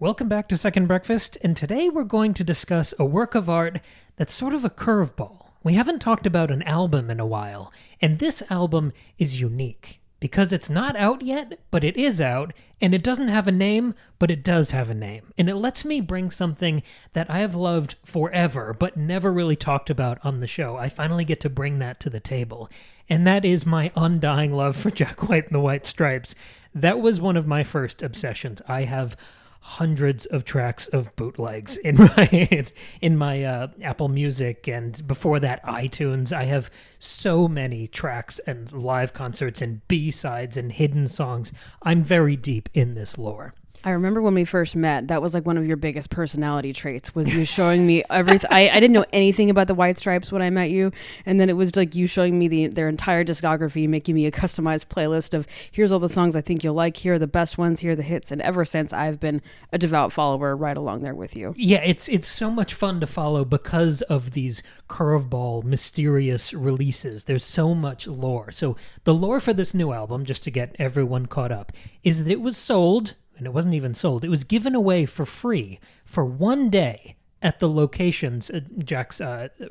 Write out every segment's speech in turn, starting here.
Welcome back to Second Breakfast, and today we're going to discuss a work of art that's sort of a curveball. We haven't talked about an album in a while, and this album is unique because it's not out yet, but it is out, and it doesn't have a name, but it does have a name. And it lets me bring something that I have loved forever, but never really talked about on the show. I finally get to bring that to the table, and that is my undying love for Jack White and the White Stripes. That was one of my first obsessions. I have hundreds of tracks of bootlegs in my Apple Music, and before that iTunes. I have so many tracks and live concerts and B-sides and hidden songs. I'm very deep in this lore. I remember when we first met, that was like one of your biggest personality traits, was you showing me everything. I didn't know anything about the White Stripes when I met you. And then it was like you showing me their entire discography, making me a customized playlist of here's all the songs I think you'll like. Here are the best ones. Here are the hits. And ever since, I've been a devout follower right along there with you. Yeah, it's so much fun to follow because of these curveball, mysterious releases. There's so much lore. So the lore for this new album, just to get everyone caught up, is that it was sold. And it wasn't even sold. It was given away for free for one day at the locations. Jack's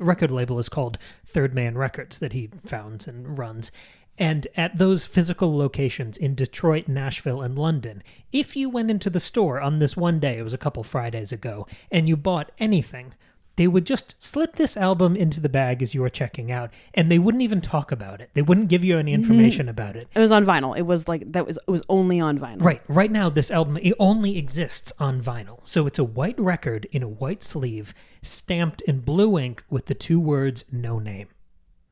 record label is called Third Man Records that he founds and runs. And at those physical locations in Detroit, Nashville, and London, if you went into the store on this one day, it was a couple Fridays ago, and you bought anything, they would just slip this album into the bag as you were checking out, and they wouldn't even talk about it. They wouldn't give you any information about it. It was on vinyl. It was only on vinyl. Right. Right now, this album, it only exists on vinyl. So it's a white record in a white sleeve, stamped in blue ink with the two words, "No Name."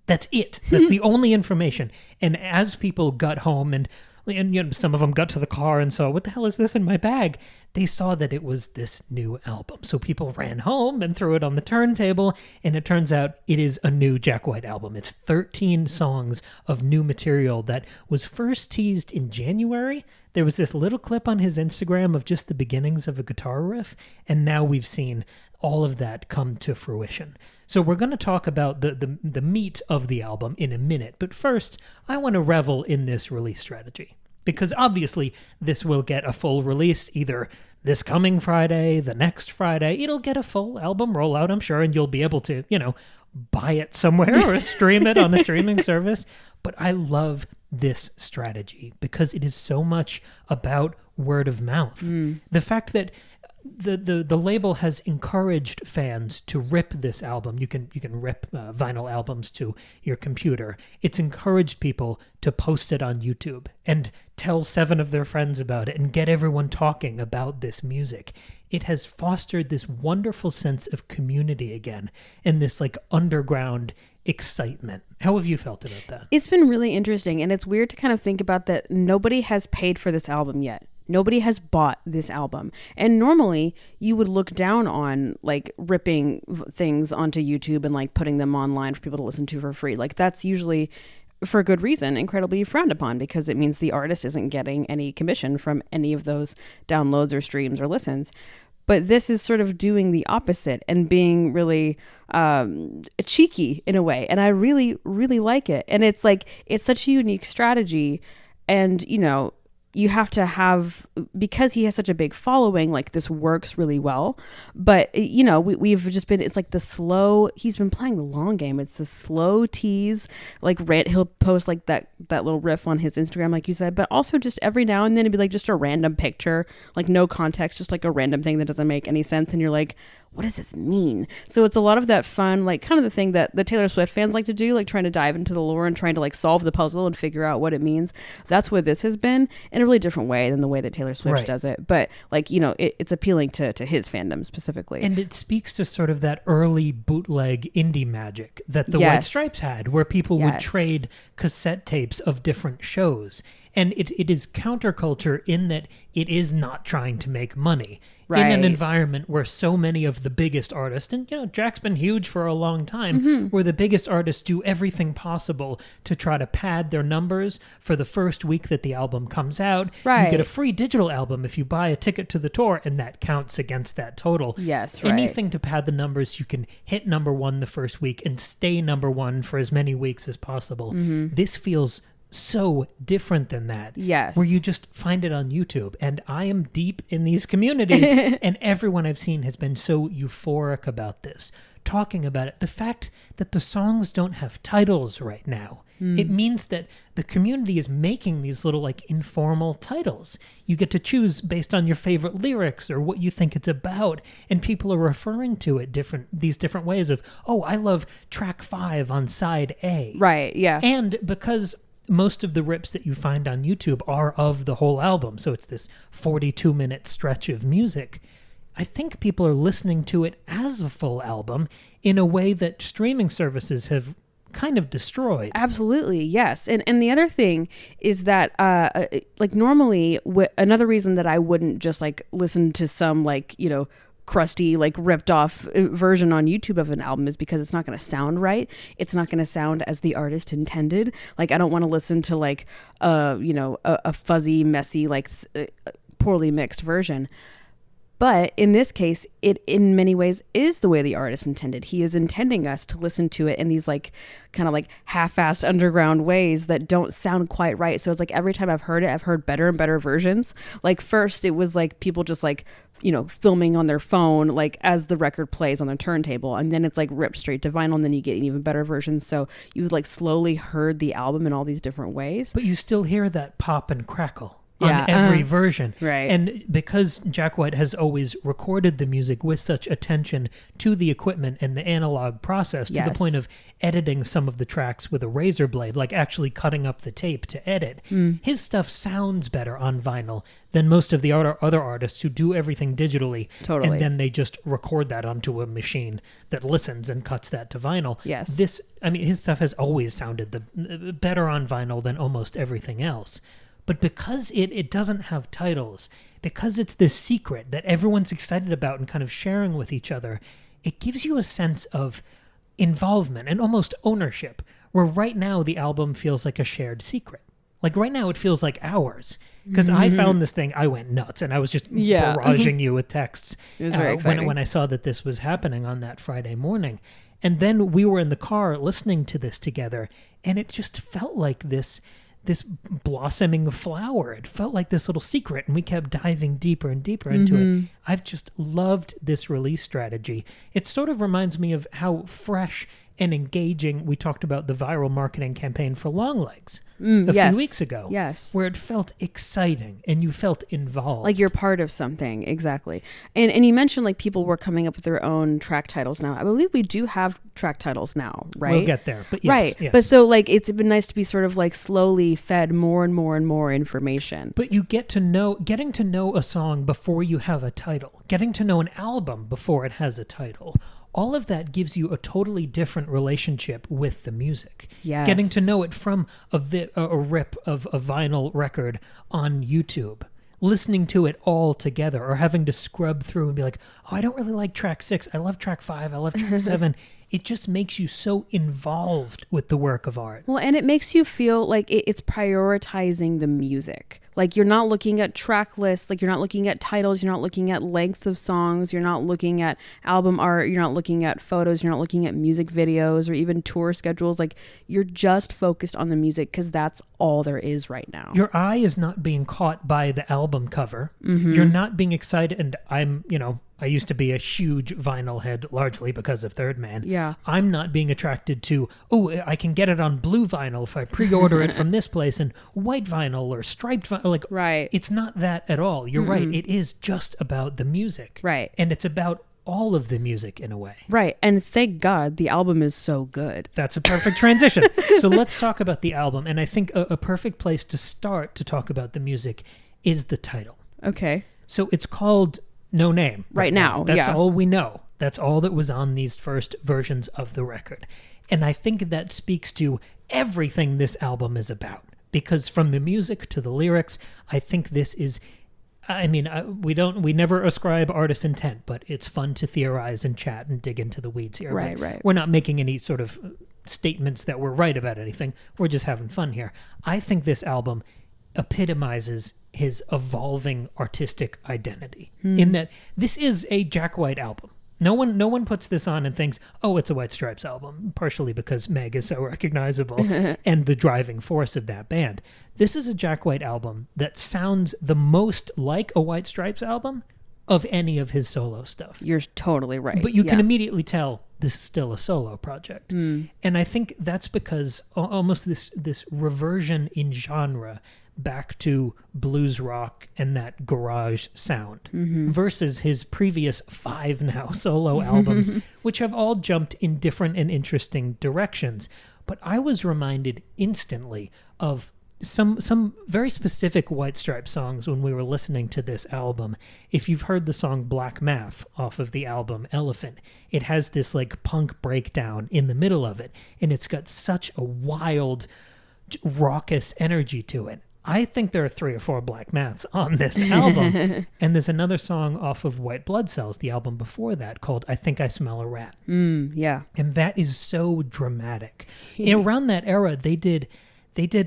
That's it. That's the only information. And as people got home and some of them got to the car and saw, what the hell is this in my bag? They saw that it was this new album. So people ran home and threw it on the turntable, and it turns out it is a new Jack White album. It's 13 songs of new material that was first teased in January. There was this little clip on his Instagram of just the beginnings of a guitar riff, and now we've seen all of that come to fruition. So we're going to talk about the meat of the album in a minute, but first, I want to revel in this release strategy. Because obviously, this will get a full release either this coming Friday, the next Friday. It'll get a full album rollout, I'm sure, and you'll be able to, buy it somewhere or stream it on a streaming service. But I love this strategy because it is so much about word of mouth. The fact that the label has encouraged fans to rip this album. You can rip vinyl albums to your computer. It's encouraged people to post it on YouTube and tell 7 of their friends about it and get everyone talking about this music. It has fostered this wonderful sense of community again and this like underground excitement. How have you felt about that? It's been really interesting, and it's weird to kind of think about that nobody has paid for this album yet. Nobody has bought this album. And normally you would look down on like ripping things onto YouTube and like putting them online for people to listen to for free. Like that's usually, for good reason, incredibly frowned upon because it means the artist isn't getting any commission from any of those downloads or streams or listens. But this is sort of doing the opposite and being really cheeky in a way. And I really, really like it. And it's like, it's such a unique strategy. And, you have to have, because he has such a big following, like this works really well. But, we've just been, it's like he's been playing the long game. It's the slow tease, like he'll post like that little riff on his Instagram, like you said, but also just every now and then it'd be like just a random picture, like no context, just like a random thing that doesn't make any sense. And you're like, what does this mean? So it's a lot of that fun, like kind of the thing that the Taylor Swift fans like to do, like trying to dive into the lore and trying to like solve the puzzle and figure out what it means. That's what this has been in a really different way than the way that Taylor Swift does it. But like, it's appealing to his fandom specifically. And it speaks to sort of that early bootleg indie magic that the White Stripes had, where people would trade cassette tapes of different shows. And it is counterculture in that it is not trying to make money. Right. In an environment where so many of the biggest artists, and Jack's been huge for a long time, where the biggest artists do everything possible to try to pad their numbers for the first week that the album comes out. Right. You get a free digital album if you buy a ticket to the tour, and that counts against that total. Yes, right. Anything to pad the numbers, you can hit number 1 the first week and stay number 1 for as many weeks as possible. This feels so different than that. Yes. Where you just find it on YouTube. And I am deep in these communities, and everyone I've seen has been so euphoric about this, talking about it. The fact that the songs don't have titles right now, it means that the community is making these little like informal titles. You get to choose based on your favorite lyrics or what you think it's about, and people are referring to it these different ways of, oh, I love track 5 on side A. Right, yeah. And because most of the rips that you find on YouTube are of the whole album, so it's this 42-minute stretch of music, I think people are listening to it as a full album in a way that streaming services have kind of destroyed. Absolutely, yes. And the other thing is that like normally another reason that I wouldn't just like listen to some like, you know, crusty like ripped off version on YouTube of an album is because it's not going to sound right. It's not going to sound as the artist intended. Like I don't want to listen to like you know, a fuzzy, messy, like poorly mixed version. But in this case, it in many ways is the way the artist intended. He is intending us to listen to it in these like kind of like half-assed underground ways that don't sound quite right. So it's like every time I've heard it, I've heard better and better versions. Like first it was like people just like, you know, filming on their phone like as the record plays on their turntable, and then it's like ripped straight to vinyl, and then you get an even better version. So you like slowly heard the album in all these different ways. But you still hear that pop and crackle on every version. Right. And because Jack White has always recorded the music with such attention to the equipment and the analog process, to the point of editing some of the tracks with a razor blade, like actually cutting up the tape to edit, his stuff sounds better on vinyl than most of the other artists who do everything digitally. Totally. And then they just record that onto a machine that listens and cuts that to vinyl. Yes. His stuff has always sounded better on vinyl than almost everything else. But because it doesn't have titles, because it's this secret that everyone's excited about and kind of sharing with each other, it gives you a sense of involvement and almost ownership, where right now the album feels like a shared secret. Like right now it feels like ours. Because I found this thing, I went nuts, and I was just barraging you with texts. It was very exciting. When I saw that this was happening on that Friday morning. And then we were in the car listening to this together, and it just felt like this blossoming flower. It felt like this little secret, and we kept diving deeper and deeper into it. I've just loved this release strategy. It sort of reminds me of how fresh and engaging we talked about the viral marketing campaign for Longlegs a few weeks ago. Yes. Where it felt exciting and you felt involved. Like you're part of something. Exactly. And you mentioned like people were coming up with their own track titles now. I believe we do have track titles now, right? We'll get there. But yes, right. yes. But so like it's been nice to be sort of like slowly fed more and more and more information. But you getting to know a song before you have a title, getting to know an album before it has a title. All of that gives you a totally different relationship with the music. Yes. Getting to know it from a rip of a vinyl record on YouTube, listening to it all together, or having to scrub through and be like, oh, I don't really like track 6. I love track 5. I love track 7. It just makes you so involved with the work of art. Well, and it makes you feel like it's prioritizing the music. Like you're not looking at track lists, like you're not looking at titles, you're not looking at length of songs, you're not looking at album art, you're not looking at photos, you're not looking at music videos or even tour schedules. Like you're just focused on the music because that's all there is right now. Your eye is not being caught by the album cover. You're not being excited. And I used to be a huge vinyl head, largely because of Third Man. Yeah. I'm not being attracted to, I can get it on blue vinyl if I pre-order it from this place, and white vinyl or striped vinyl. Like, right. It's not that at all. You're right. It is just about the music. Right. And it's about all of the music in a way. Right. And thank God the album is so good. That's a perfect transition. So let's talk about the album. And I think a perfect place to start to talk about the music is the title. Okay. So it's called No Name. Right now. That's all we know. That's all that was on these first versions of the record. And I think that speaks to everything this album is about. Because from the music to the lyrics, I think this is, we never ascribe artist intent, but it's fun to theorize and chat and dig into the weeds here. Right, right. We're not making any sort of statements that we're right about anything. We're just having fun here. I think this album epitomizes his evolving artistic identity in that this is a Jack White album. No one puts this on and thinks, oh, it's a White Stripes album, partially because Meg is so recognizable and the driving force of that band. This is a Jack White album that sounds the most like a White Stripes album of any of his solo stuff. You're totally right. But you can immediately tell this is still a solo project. And I think that's because almost this reversion in genre back to blues rock and that garage sound versus his previous 5 now solo albums, which have all jumped in different and interesting directions. But I was reminded instantly of some very specific White Stripes songs when we were listening to this album. If you've heard the song Black Math off of the album Elephant, it has this like punk breakdown in the middle of it, and it's got such a wild, raucous energy to it. I think there are 3 or 4 Black Maths on this album. And there's another song off of White Blood Cells, the album before that, called I Think I Smell a Rat. Yeah. And that is so dramatic. Around that era, they did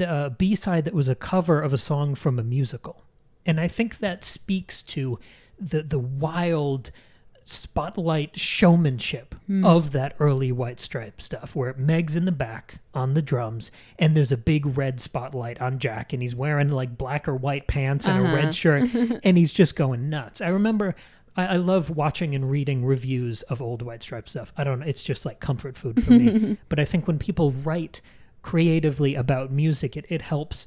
a B-side that was a cover of a song from a musical. And I think that speaks to the wild spotlight showmanship of that early White Stripes stuff, where Meg's in the back on the drums and there's a big red spotlight on Jack and he's wearing like black or white pants and a red shirt and he's just going nuts. I remember I love watching and reading reviews of old White Stripes stuff. I don't know, it's just like comfort food for me. But I think when people write creatively about music, it helps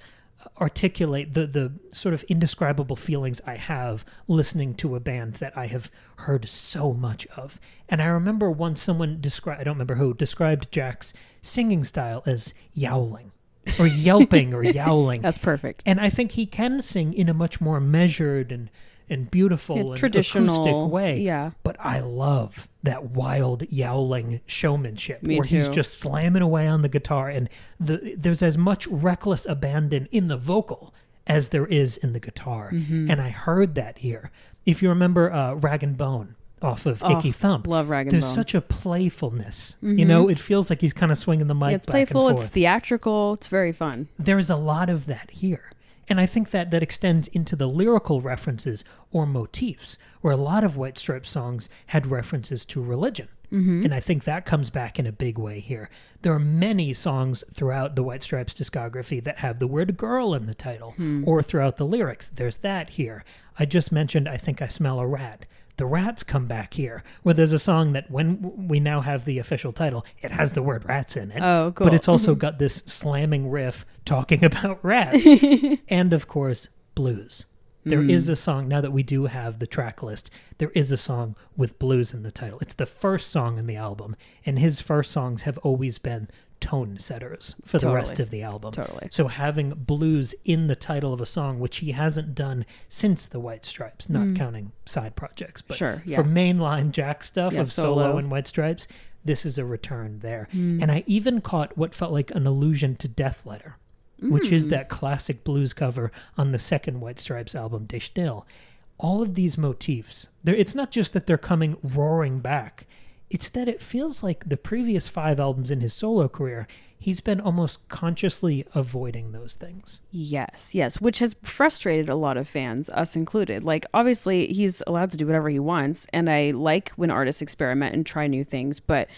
articulate the sort of indescribable feelings I have listening to a band that I have heard so much of. And I remember once someone described, I don't remember who, described Jack's singing style as yowling or yelping or yowling. That's perfect. And I think he can sing in a much more measured and beautiful and traditional acoustic way. Yeah. But I love that wild wowling showmanship Me where he's too. just slamming away on the guitar and there's as much reckless abandon in the vocal as there is in the guitar. And I heard that here. If you remember Rag and Bone off of Icky Thump, love Rag and there's Bone. such a playfulness. You know, it feels like he's kind of swinging the mic It's back playful, and forth. it's theatrical, it's very fun. There's a lot of that here. And I think that extends into the lyrical references or motifs, where a lot of White Stripes songs had references to religion. And I think that comes back in a big way here. There are many songs throughout the White Stripes discography that have the word girl in the title, or throughout the lyrics. There's that here. I just mentioned I Think I Smell a Rat. The Rats come back here, where there's a song that when we now have the official title, it has the word rats in it. Oh, cool. But it's also got this slamming riff talking about rats. And, of course, blues. There is a song, now that we do have the track list, there is a song with blues in the title. It's the first song in the album, and his first songs have always been tone setters for the rest of the album. Totally. So having blues in the title of a song, which he hasn't done since the White Stripes, not counting side projects, but Sure, yeah. for mainline Jack stuff Yeah, of solo solo. and White Stripes, this is a return there. And I even caught what felt like an allusion to Death Letter, which is that classic blues cover on the second White Stripes album, De Still. All of these motifs, it's not just that they're coming roaring back, it's that it feels like the previous 5 albums in his solo career, he's been almost consciously avoiding those things. Yes, which has frustrated a lot of fans, us included. Like, obviously, he's allowed to do whatever he wants, and I like when artists experiment and try new things, but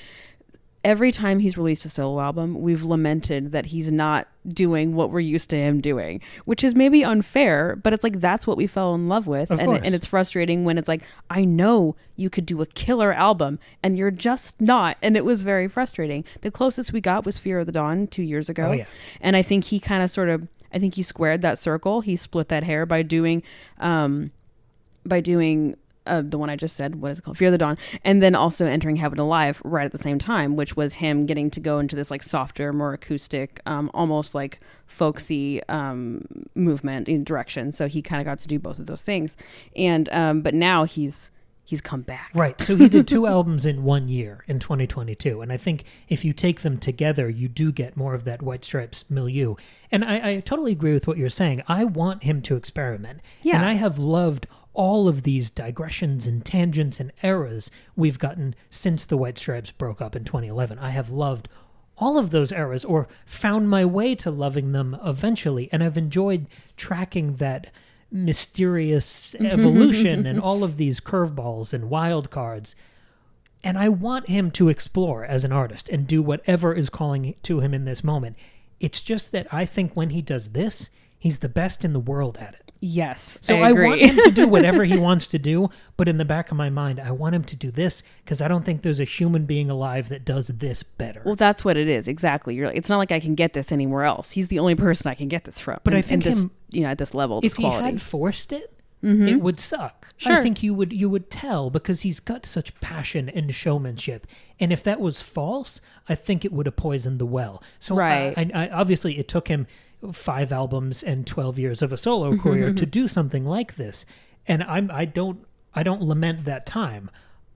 every time he's released a solo album, we've lamented that he's not doing what we're used to him doing, which is maybe unfair, but it's like that's what we fell in love with. Of course. And it's frustrating when it's like, I know you could do a killer album and you're just not. And it was very frustrating. The closest we got was Fear of the Dawn 2 years ago. Oh, yeah. And I think he kind of I think he squared that circle. He split that hair by doing the one I just said, what is it called? Fear of the Dawn. And then also Entering Heaven Alive right at the same time, which was him getting to go into this like softer, more acoustic, almost like folksy movement in direction. So he kind of got to do both of those things. And but now he's come back. Right. So he did 2 albums in 1 year in 2022. And I think if you take them together, you do get more of that White Stripes milieu. And I totally agree with what you're saying. I want him to experiment. Yeah. And I have loved all of these digressions and tangents and eras we've gotten since the White Stripes broke up in 2011. I have loved all of those eras, or found my way to loving them eventually, and I've enjoyed tracking that mysterious evolution and all of these curveballs and wild cards. And I want him to explore as an artist and do whatever is calling to him in this moment. It's just that I think when he does this, he's the best in the world at it. Yes, So I want him to do whatever he wants to do, but in the back of my mind, I want him to do this because I don't think there's a human being alive that does this better. Well, that's what it is. Exactly. You're like, it's not like I can get this anywhere else. He's the only person I can get this from. But I think this, him, at this level, this if quality. he had forced it, it would suck. Sure. I think you would tell because he's got such passion and showmanship. And if that was false, I think it would have poisoned the well. So Right. I obviously it took him 5 albums and 12 years of a solo career to do something like this. And I don't lament that time.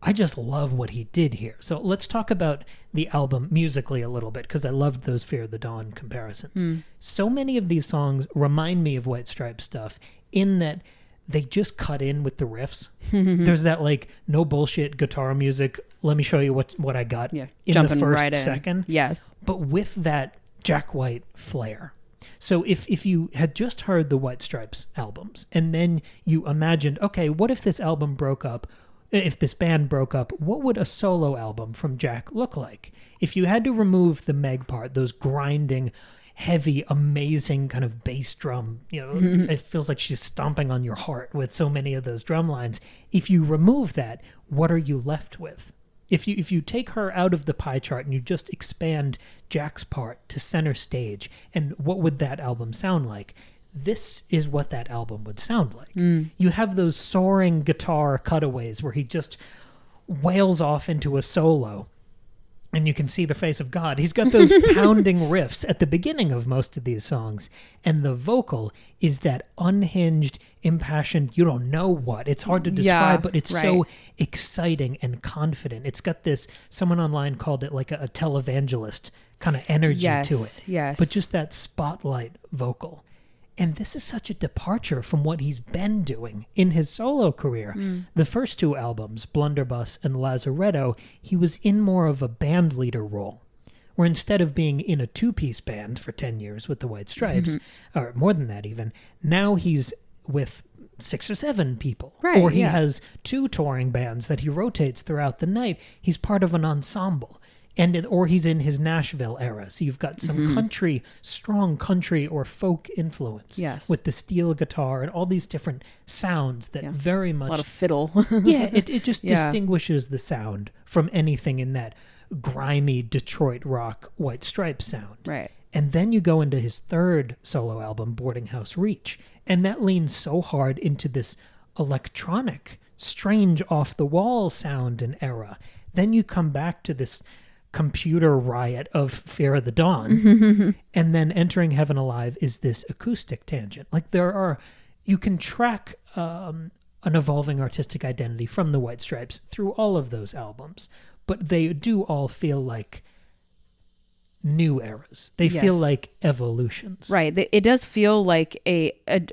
I just love what he did here. So let's talk about the album musically a little bit because I loved those Fear the Dawn comparisons. So many of these songs remind me of White Stripes stuff in that they just cut in with the riffs. There's that like no bullshit guitar music. Let me show you what I got in the jumping first right in. second. Yes. But with that Jack White flair. So if you had just heard the White Stripes albums and then you imagined, okay, what if this album broke up? If this band broke up, what would a solo album from Jack look like? If you had to remove the Meg part, those grinding, heavy, amazing kind of bass drum, it feels like she's stomping on your heart with so many of those drum lines. If you remove that, what are you left with? If you take her out of the pie chart and you just expand Jack's part to center stage, and what would that album sound like? This is what that album would sound like. You have those soaring guitar cutaways where he just wails off into a solo, and you can see the face of God. He's got those pounding riffs at the beginning of most of these songs, and the vocal is that unhinged, impassioned, you don't know what. It's hard to describe, but it's so exciting and confident. It's got this, someone online called it like a televangelist kind of energy to it. Yes. But just that spotlight vocal. And this is such a departure from what he's been doing in his solo career. The first 2 albums, Blunderbuss and Lazaretto, he was in more of a band leader role, where instead of being in a 2-piece band for 10 years with the White Stripes, or more than that even, now he's with 6 or 7 people. Right, or he has 2 touring bands that he rotates throughout the night. He's part of an ensemble. Or he's in his Nashville era. So you've got some strong country or folk influence with the steel guitar and all these different sounds that very much... A lot of fiddle. it just distinguishes the sound from anything in that grimy Detroit rock White Stripes sound. Right. And then you go into his 3rd solo album, Boarding House Reach, and that leans so hard into this electronic, strange off-the-wall sound and era. Then you come back to this computer riot of Fear of the Dawn, and then Entering Heaven Alive is this acoustic tangent. Like you can track an evolving artistic identity from the White Stripes through all of those albums, but they do all feel like new eras. They feel like evolutions. Right. It does feel like a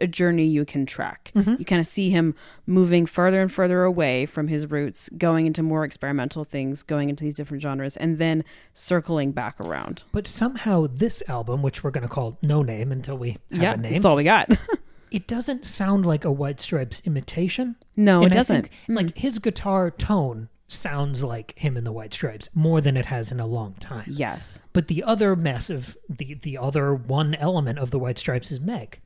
journey you can track. You kind of see him moving further and further away from his roots, going into more experimental things, going into these different genres, and then circling back around. But somehow this album, which we're going to call No Name until we have a name. That's all we got. It doesn't sound like a White Stripes imitation. No, and it doesn't. I think, like his guitar tone sounds like him in the White Stripes more than it has in a long time. Yes. But the other the other one element of the White Stripes is Meg.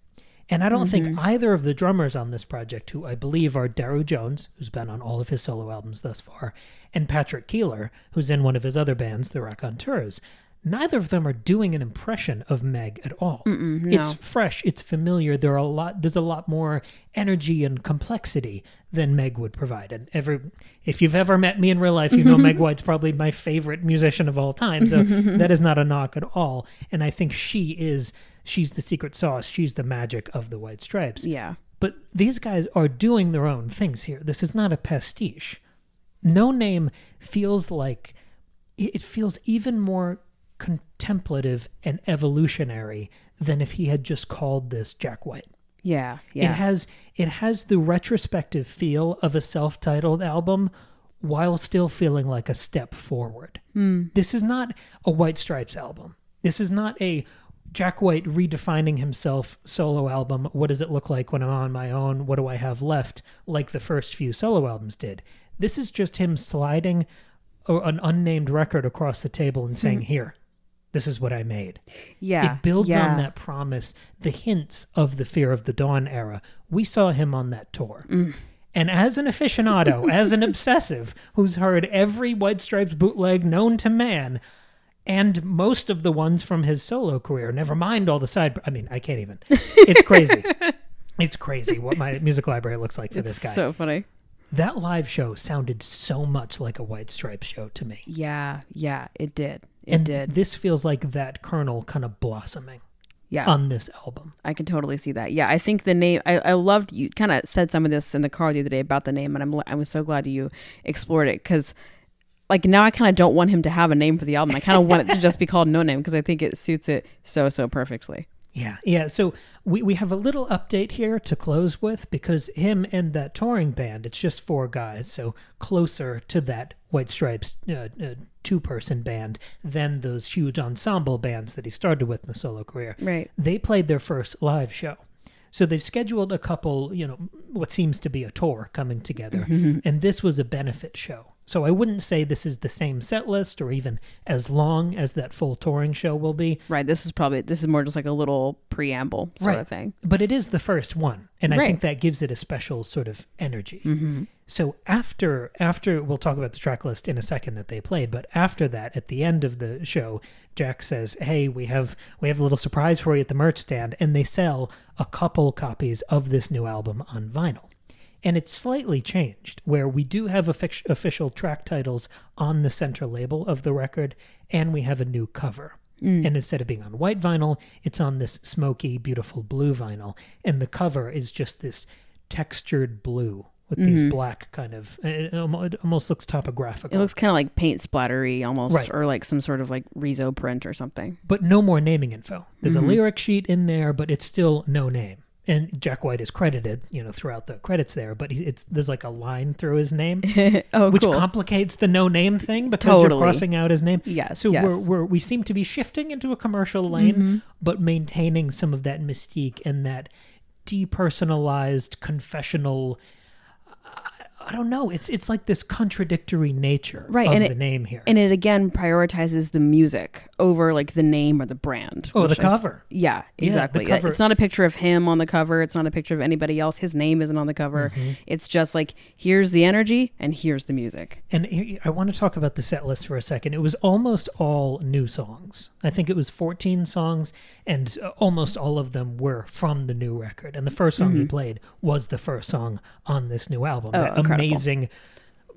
And I don't think either of the drummers on this project, who I believe are Daru Jones, who's been on all of his solo albums thus far, and Patrick Keeler, who's in one of his other bands, the Raconteurs, neither of them are doing an impression of Meg at all. No. It's fresh, it's familiar. There's a lot more energy and complexity than Meg would provide. And if you've ever met me in real life, you know Meg White's probably my favorite musician of all time. So that is not a knock at all. And I think she's the secret sauce. She's the magic of the White Stripes. Yeah. But these guys are doing their own things here. This is not a pastiche. No Name feels like it feels even more contemplative and evolutionary than if he had just called this Jack White. Yeah. It has the retrospective feel of a self-titled album while still feeling like a step forward. This is not a White Stripes album. This is not a Jack White redefining himself solo album. What does it look like when I'm on my own? What do I have left? Like the first few solo albums did. This is just him sliding an unnamed record across the table and saying, here, this is what I made. Yeah. It builds on that promise, the hints of the Fear of the Dawn era. We saw him on that tour. And as an aficionado, as an obsessive who's heard every White Stripes bootleg known to man, and most of the ones from his solo career, never mind all the side... I mean, I can't even. It's crazy. It's crazy what my music library looks like for this guy. It's so funny. That live show sounded so much like a White Stripes show to me. Yeah, it did. It did. This feels like that kernel kind of blossoming on this album. I can totally see that. Yeah, I think the name, I loved, you kind of said some of this in the car the other day about the name, and I was so glad you explored it, because like now I kind of don't want him to have a name for the album. I kind of want it to just be called No Name, because I think it suits it so perfectly. Yeah. So we have a little update here to close with, because him and that touring band, it's just 4 guys, so closer to that White Stripes 2-person band than those huge ensemble bands that he started with in the solo career. Right. They played their first live show. So they've scheduled a couple, what seems to be a tour coming together, and this was a benefit show. So I wouldn't say this is the same set list or even as long as that full touring show will be. Right. This is more just like a little preamble sort of thing. But it is the first one. And I think that gives it a special sort of energy. So after we'll talk about the track list in a second that they played, but after that, at the end of the show, Jack says, hey, we have a little surprise for you at the merch stand. And they sell a couple copies of this new album on vinyl. And it's slightly changed, where we do have official track titles on the center label of the record, and we have a new cover. And instead of being on white vinyl, it's on this smoky, beautiful blue vinyl. And the cover is just this textured blue with these black kind of... It almost looks topographical. It looks kind of like paint splattery almost, or like some sort of like Rezo print or something. But no more naming info. There's a lyric sheet in there, but it's still no name. And Jack White is credited, throughout the credits there, but there's like a line through his name, which complicates the no name thing because you're crossing out his name. Yes. So we seem to be shifting into a commercial lane, but maintaining some of that mystique and that depersonalized confessional. I don't know. It's like this contradictory nature of the name here. And it again prioritizes the music over like the name or the brand. Oh, the cover. Yeah, exactly. Yeah, it's not a picture of him on the cover. It's not a picture of anybody else. His name isn't on the cover. It's just like, here's the energy and here's the music. And I want to talk about the set list for a second. It was almost all new songs. I think it was 14 songs, and almost all of them were from the new record. And the first song he played was the first song on this new album. Amazing,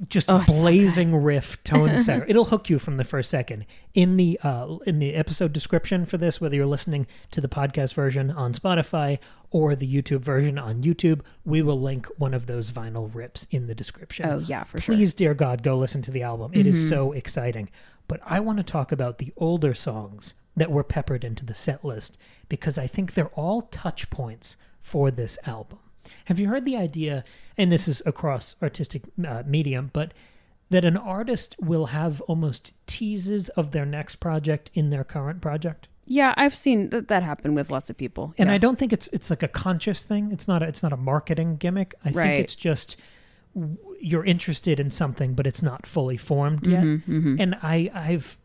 just blazing riff, tone setter. It'll hook you from the first second. In the episode description for this, whether you're listening to the podcast version on Spotify or the YouTube version on YouTube, we will link one of those vinyl rips in the description. Oh yeah, for sure. Please, dear God, go listen to the album. It is so exciting. But I want to talk about the older songs that were peppered into the set list, because I think they're all touch points for this album. Have you heard the idea, and this is across artistic medium, but that an artist will have almost teases of their next project in their current project? Yeah, I've seen that happen with lots of people. And I don't think it's like a conscious thing. It's not a marketing gimmick. I think it's just you're interested in something, but it's not fully formed yet. And I've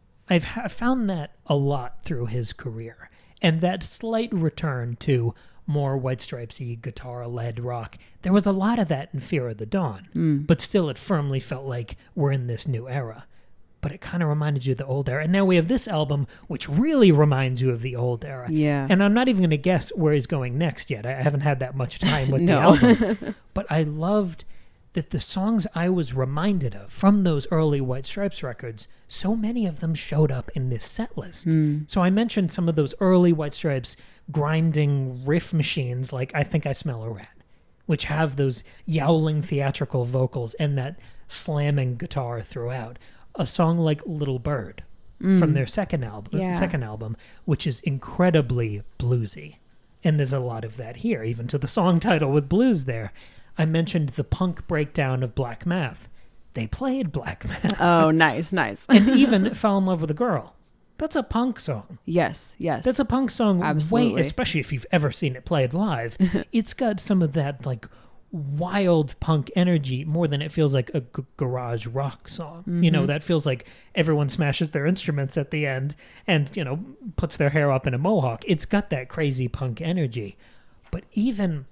found that a lot through his career. And that slight return to more White Stripesy, guitar-led rock. There was a lot of that in Fear of the Dawn, but still it firmly felt like we're in this new era. But it kind of reminded you of the old era. And now we have this album, which really reminds you of the old era. Yeah. And I'm not even going to guess where he's going next yet. I haven't had that much time with the album. But I loved that the songs I was reminded of from those early White Stripes records, so many of them showed up in this set list. So I mentioned some of those early White Stripes grinding riff machines like I Think I Smell a Rat, which have those yowling theatrical vocals and that slamming guitar throughout. A song like Little Bird from their second album, which is incredibly bluesy. And there's a lot of that here, even to the song title with blues there. I mentioned the punk breakdown of Black Math. They played Black Math. Oh, nice. And even Fell in Love with a Girl. That's a punk song. Yes. That's a punk song. Absolutely. Especially if you've ever seen it played live. It's got some of that like wild punk energy more than it feels like a garage rock song. You know, that feels like everyone smashes their instruments at the end and, you know, puts their hair up in a mohawk. It's got that crazy punk energy. But even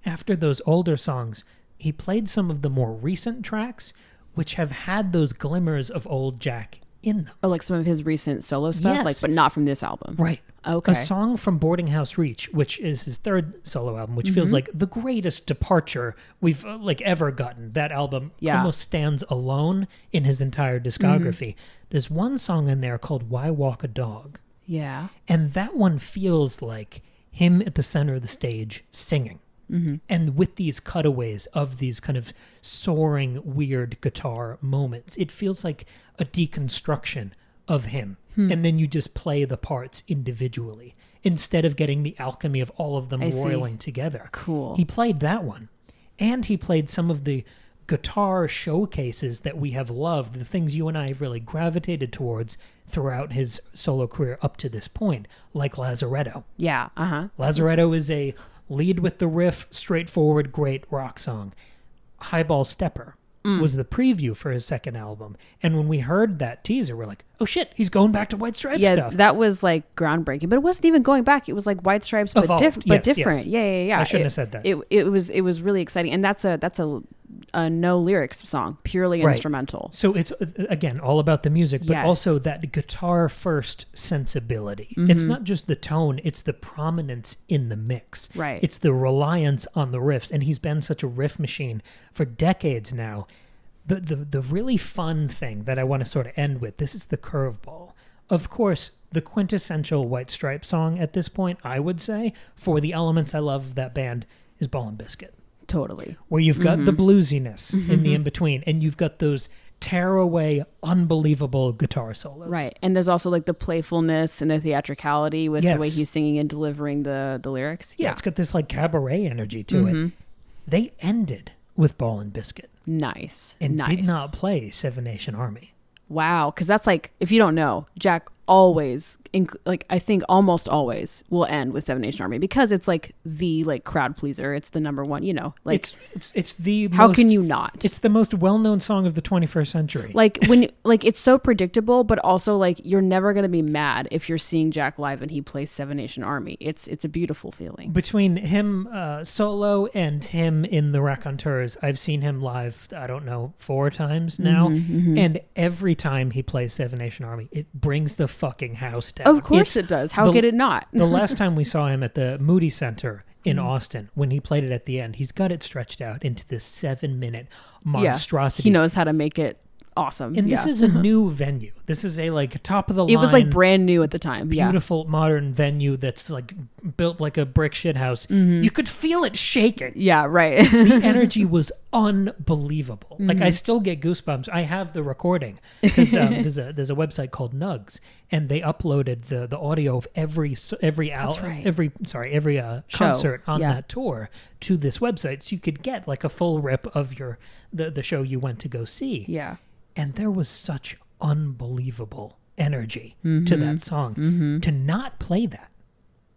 after those older songs, he played some of the more recent tracks, which have had those glimmers of old Jack in them. Oh, like some of his recent solo stuff, Yes. like, but not from this album. Right. Okay. A song from Boarding House Reach, which is his third solo album, which feels like the greatest departure we've like ever gotten. That album almost stands alone in his entire discography. There's one song in there called Why Walk a Dog. Yeah. And that one feels like him at the center of the stage singing. And with these cutaways of these kind of soaring, weird guitar moments, it feels like a deconstruction of him. And then you just play the parts individually instead of getting the alchemy of all of them roiling together. Cool. He played that one. And he played some of the guitar showcases that we have loved, the things you and I have really gravitated towards throughout his solo career up to this point, like Lazaretto. Yeah. Lazaretto is a lead with the riff, straightforward, great rock song. Highball Stepper was the preview for his second album. And when we heard that teaser, we're like, oh shit, he's going back to White Stripes stuff. That was like groundbreaking, but it wasn't even going back. It was like White Stripes, but, Yes, different. yes. Yeah. I shouldn't have said that. It was really exciting. And that's a no lyrics song, purely instrumental. So it's, again, all about the music, but Yes. also that guitar first sensibility. It's not just the tone, it's the prominence in the mix. Right. It's the reliance on the riffs. And he's been such a riff machine for decades now. The really fun thing that I want to sort of end with, this is the curveball. Of course, the quintessential White Stripes song at this point, I would say, for the elements I love of that band, is Ball and Biscuit. Totally. Where you've got the bluesiness in the in-between, and you've got those tear-away, unbelievable guitar solos. Right. And there's also like the playfulness and the theatricality with the way he's singing and delivering the lyrics. Yeah, it's got this like cabaret energy to it. They ended with Ball and Biscuit. Nice. And did not play Seven Nation Army. Wow. Because that's like, if you don't know, Jack always, like I think almost always, will end with Seven Nation Army because it's like the like crowd pleaser. It's the number one, you know. Like it's the how most, can you not? It's the most well-known song of the 21st century. Like when like it's so predictable, but also like you're never gonna be mad if you're seeing Jack live and he plays Seven Nation Army. It's a beautiful feeling. Between him solo and him in the Raconteurs, I've seen him live, I don't know, 4 times now. And every time he plays Seven Nation Army, it brings the fucking house down. Of course it does. How could it not? The last time we saw him at the Moody Center in Austin, when he played it at the end, he's got it stretched out into this 7-minute monstrosity. He knows how to make it awesome. And this is a new venue. This is a like top of the line. It was like brand new at the time. Beautiful modern venue that's like built like a brick shit house. You could feel it shaking. Yeah, right. The energy was unbelievable. Like I still get goosebumps. I have the recording because there's a website called Nugs, and they uploaded the audio of every concert on that tour to this website, so you could get like a full rip of the show you went to go see. Yeah. And there was such unbelievable energy to that song. To not play that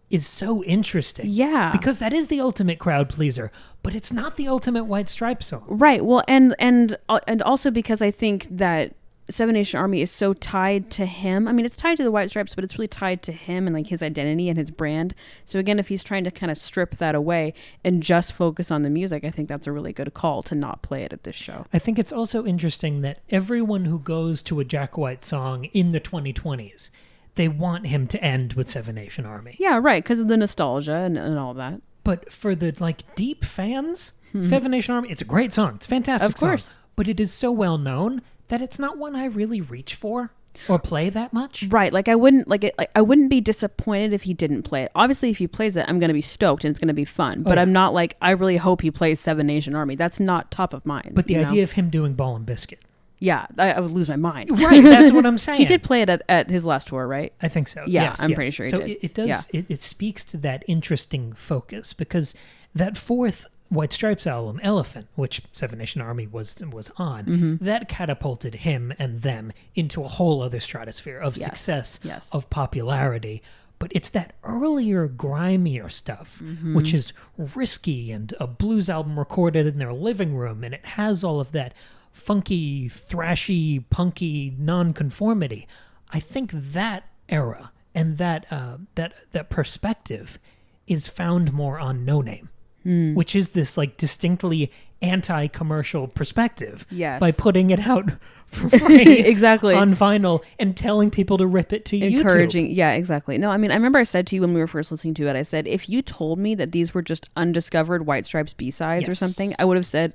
is so interesting. Yeah. Because that is the ultimate crowd pleaser, but it's not the ultimate White Stripes song. Right. Well, and also because I think that Seven Nation Army is so tied to him. I mean, it's tied to the White Stripes, but it's really tied to him and like his identity and his brand. So again, if he's trying to kind of strip that away and just focus on the music, I think that's a really good call to not play it at this show. I think it's also interesting that everyone who goes to a Jack White song in the 2020s, they want him to end with Seven Nation Army. Yeah, right, because of the nostalgia and all that. But for the like deep fans, Seven Nation Army, it's a great song. It's a fantastic song. Of course. But it is so well known that it's not one I really reach for or play that much. Right. Like I wouldn't be disappointed if he didn't play it. Obviously, if he plays it, I'm going to be stoked and it's going to be fun. But I'm not like, I really hope he plays Seven Nation Army. That's not top of mind. But the idea of him doing Ball and Biscuit. Yeah, I would lose my mind. Right, that's what I'm saying. He did play it at his last tour, right? I think so. Yeah, yes, I'm pretty sure he did. So it does. Yeah. It speaks to that interesting focus, because that fourth White Stripes album, Elephant, which Seven Nation Army was on, that catapulted him and them into a whole other stratosphere of success, of popularity. but it's that earlier, grimier stuff, which is risky and a blues album recorded in their living room, and it has all of that funky, thrashy, punky nonconformity. I think that era and that perspective is found more on No Name, which is this like distinctly anti-commercial perspective. Yes. By putting it out for free exactly on vinyl and telling people to rip it to encouraging YouTube. Yeah, exactly. No, I mean, I remember I said to you when we were first listening to it, I said, if you told me that these were just undiscovered White Stripes B-sides or something, I would have said,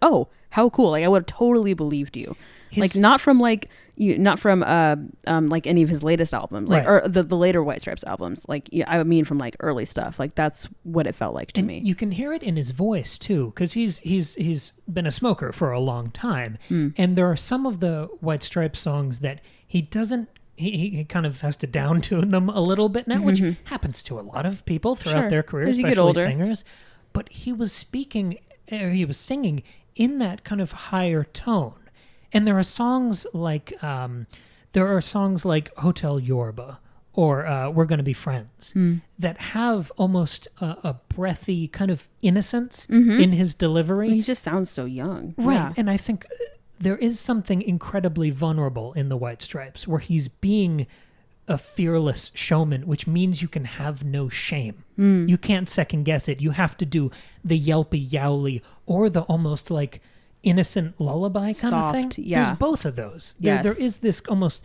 oh, how cool. Like, I would have totally believed you. Like, not from like any of his latest albums, like, or the later White Stripes albums. Like, I mean, from like early stuff. Like, that's what it felt like to me. You can hear it in his voice too, because he's been a smoker for a long time, and there are some of the White Stripes songs that he doesn't. He kind of has to down tune them a little bit now, which happens to a lot of people throughout their career, especially singers. But he was singing in that kind of higher tone. And there are songs like Hotel Yorba or We're Gonna Be Friends that have almost a breathy kind of innocence in his delivery. He just sounds so young. Right. Yeah. And I think there is something incredibly vulnerable in the White Stripes where he's being a fearless showman, which means you can have no shame. You can't second guess it. You have to do the yelpy yowly or the almost like innocent lullaby kind of thing. Yeah. There's both of those. Yes. There is this almost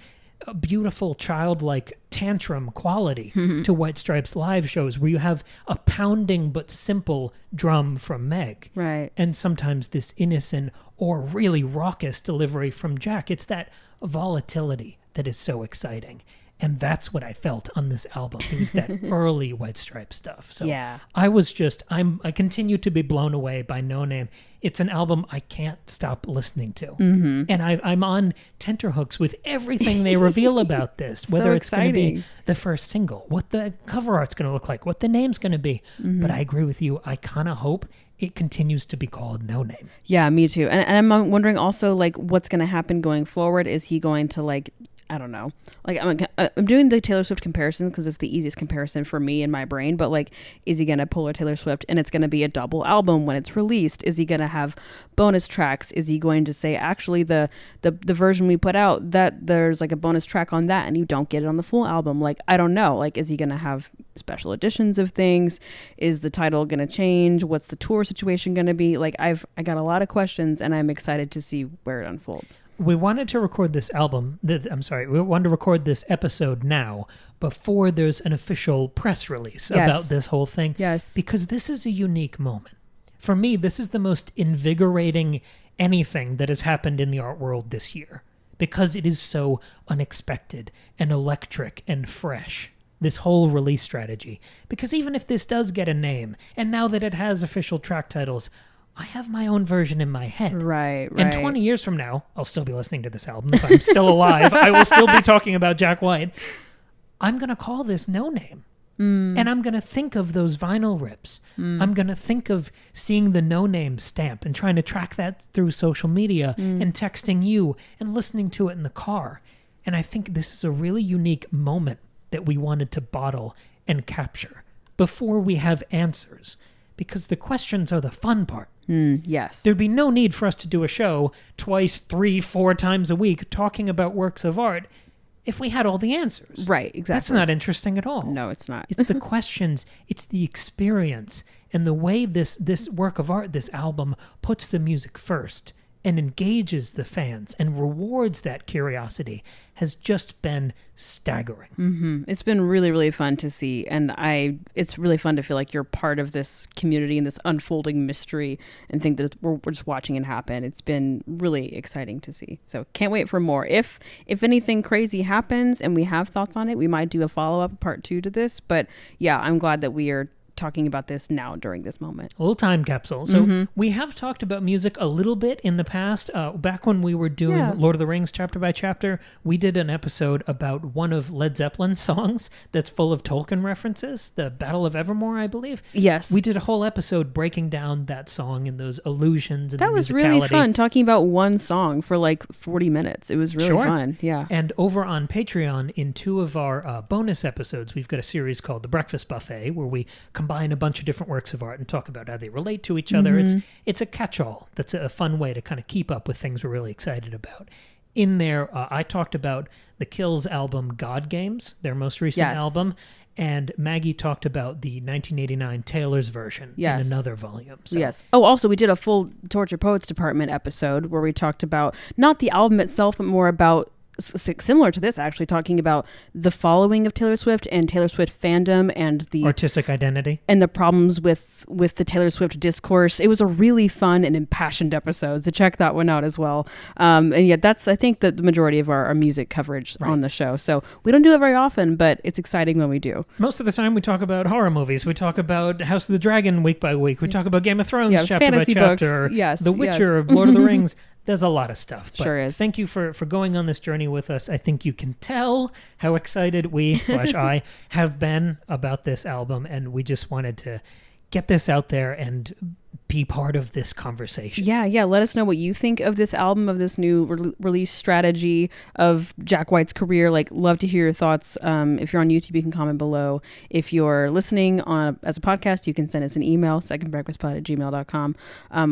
beautiful childlike tantrum quality to White Stripes live shows where you have a pounding but simple drum from Meg. Right. And sometimes this innocent or really raucous delivery from Jack. It's that volatility that is so exciting. And that's what I felt on this album. It was that early White Stripes stuff. So yeah. I continue to be blown away by No Name. It's an album I can't stop listening to. And I'm on tenterhooks with everything they reveal about this, whether it's going to be the first single, what the cover art's going to look like, what the name's going to be. But I agree with you. I kind of hope it continues to be called No Name. Yeah, me too. And I'm wondering also, like, what's going to happen going forward. Is he going to, like, I don't know. Like, I'm doing the Taylor Swift comparison because it's the easiest comparison for me in my brain. But like, is he gonna pull a Taylor Swift and it's gonna be a double album when it's released? Is he gonna have bonus tracks? Is he going to say, actually, the version we put out, that there's like a bonus track on that and you don't get it on the full album? Like, I don't know. Like, is he gonna have special editions of things? Is the title gonna change? What's the tour situation gonna be? Like, I got a lot of questions and I'm excited to see where it unfolds. We wanted to record this we wanted to record this episode now before there's an official press release about this whole thing. Yes. Because this is a unique moment. For me, this is the most invigorating anything that has happened in the art world this year. Because it is so unexpected and electric and fresh. This whole release strategy. Because even if this does get a name, and now that it has official track titles, I have my own version in my head. Right. And 20 years from now, I'll still be listening to this album. If I'm still alive, I will still be talking about Jack White. I'm going to call this No Name. And I'm going to think of those vinyl rips. I'm going to think of seeing the No Name stamp and trying to track that through social media and texting you and listening to it in the car. And I think this is a really unique moment that we wanted to bottle and capture before we have answers. Because the questions are the fun part. Yes. There'd be no need for us to do a show twice, 3, 4 times a week talking about works of art if we had all the answers. Right, exactly. That's not interesting at all. No, it's not. It's the questions, it's the experience, and the way this work of art, this album, puts the music first and engages the fans and rewards that curiosity has just been staggering. It's been really, really fun to see. And it's really fun to feel like you're part of this community and this unfolding mystery and think that we're just watching it happen. It's been really exciting to see. So can't wait for more. If anything crazy happens and we have thoughts on it, we might do a follow-up part 2 to this. But yeah, I'm glad that we are talking about this now during this moment. A little time capsule. So we have talked about music a little bit in the past. Back when we were doing Lord of the Rings chapter by chapter, we did an episode about one of Led Zeppelin's songs that's full of Tolkien references, the Battle of Evermore, I believe. Yes. We did a whole episode breaking down that song and those allusions and that was really fun, talking about one song for like 40 minutes. It was really fun. Yeah. And over on Patreon, in 2 of our bonus episodes, we've got a series called The Breakfast Buffet, where we combine a bunch of different works of art and talk about how they relate to each other. It's a catch-all. That's a fun way to kind of keep up with things we're really excited about. In there, I talked about the Kills album God Games, their most recent album, and Maggie talked about the 1989 Taylor's version in another volume. So. Yes. Oh, also, we did a full Torture Poets Department episode where we talked about not the album itself, but more about similar to this, actually, talking about the following of Taylor Swift and Taylor Swift fandom and the artistic identity and the problems with the Taylor Swift discourse. It was a really fun and impassioned episode, so check that one out as well. And yet that's, I think, the majority of our music coverage on the show. So we don't do it very often, but it's exciting when we do. Most of the time we talk about horror movies. We talk about House of the Dragon week by week. We talk about Game of Thrones chapter fantasy by chapter. books. The Witcher, Lord of the Rings. There's a lot of stuff. But sure is. Thank you for going on this journey with us. I think you can tell how excited we/I have been about this album, and we just wanted to get this out there and be part of this conversation. Yeah. Let us know what you think of this album, of this new release strategy of Jack White's career. Like, love to hear your thoughts. If you're on YouTube, you can comment below. If you're listening as a podcast, you can send us an email, secondbreakfastpod@gmail.com.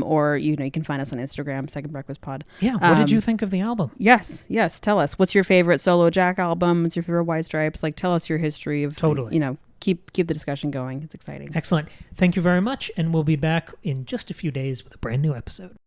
Or, you can find us on Instagram, secondbreakfastpod. Yeah. What did you think of the album? Yes. Tell us. What's your favorite solo Jack album? What's your favorite White Stripes? Like, tell us your history of, keep the discussion going. It's exciting. Excellent. Thank you very much. And we'll be back in just a few days with a brand new episode.